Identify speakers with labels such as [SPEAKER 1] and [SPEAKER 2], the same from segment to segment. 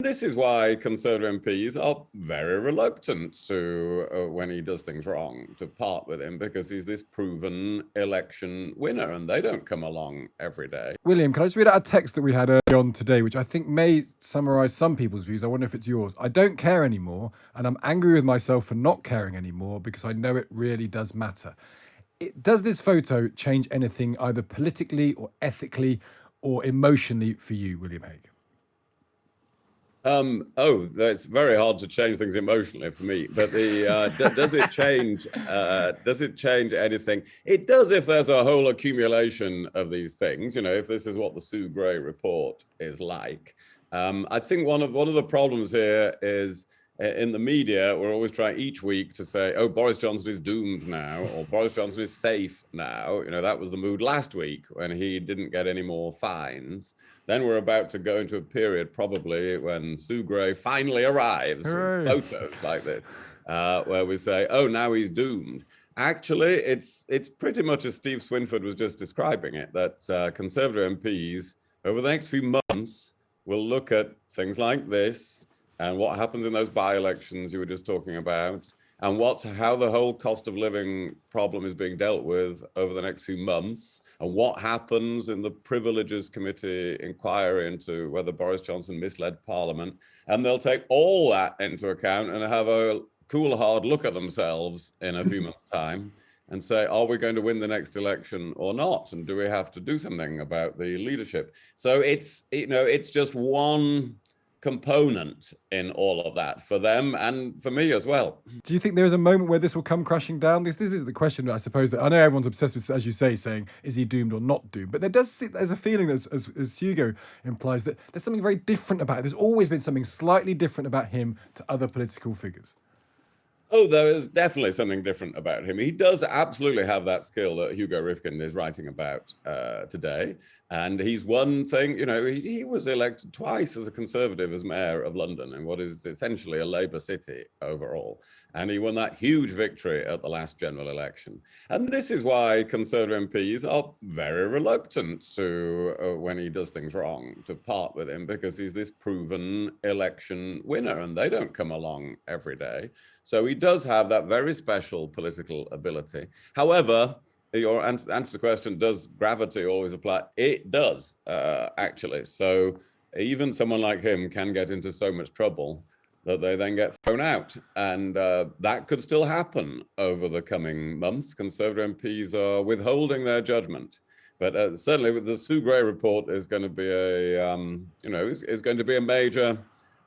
[SPEAKER 1] this is why Conservative MPs are very reluctant to, when he does things wrong, to part with him, because he's this proven election winner, and they don't come along every day.
[SPEAKER 2] William, can I just read out a text that we had early on today, which I think may summarise some people's views? I wonder if it's yours. I don't care anymore, and I'm angry with myself for not caring anymore because I know it really does matter. Does this photo change anything either politically or ethically or emotionally for you, William Hague?
[SPEAKER 1] That's very hard to change things emotionally for me. But does it change? Does it change anything? It does if there's a whole accumulation of these things. You know, if this is what the Sue Gray report is like. I think one of the problems here is in the media, we're always trying each week to say, oh, Boris Johnson is doomed now, or Boris Johnson is safe now. You know, that was the mood last week when he didn't get any more fines. Then we're about to go into a period probably when Sue Gray finally arrives with photos like this, where we say, oh, now he's doomed. Actually, it's pretty much as Steve Swinford was just describing it, that Conservative MPs over the next few months will look at things like this and what happens in those by-elections you were just talking about, and how the whole cost of living problem is being dealt with over the next few months, and what happens in the Privileges Committee inquiry into whether Boris Johnson misled Parliament. And they'll take all that into account and have a cool, hard look at themselves in a few months' time and say, are we going to win the next election or not? And do we have to do something about the leadership? So it's just one component in all of that for them and for me as well.
[SPEAKER 2] Do you think there is a moment where this will come crashing down? This is the question, I suppose, that I know everyone's obsessed with, as you say, saying, is he doomed or not doomed? But there's a feeling that, as Hugo implies, that there's something very different about it. There's always been something slightly different about him to other political figures.
[SPEAKER 1] Oh, there is definitely something different about him. He does absolutely have that skill that Hugo Rifkin is writing about today. And he's one thing, you know, he was elected twice as a Conservative as mayor of London in what is essentially a Labour city overall. And he won that huge victory at the last general election. And this is why Conservative MPs are very reluctant to, when he does things wrong, to part with him, because he's this proven election winner and they don't come along every day. So he does have that very special political ability. However, your answer to the question, does gravity always apply? It does, actually. So even someone like him can get into so much trouble that they then get thrown out. And that could still happen over the coming months. Conservative MPs are withholding their judgment. But certainly the Sue Gray report is going to be is going to be a major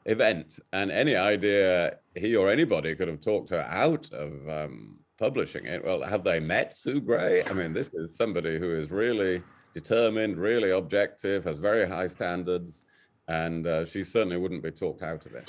[SPEAKER 1] event. And any idea he or anybody could have talked her out of publishing it. Well, have they met Sue Gray? I mean, this is somebody who is really determined, really objective, has very high standards, and she certainly wouldn't be talked out of it.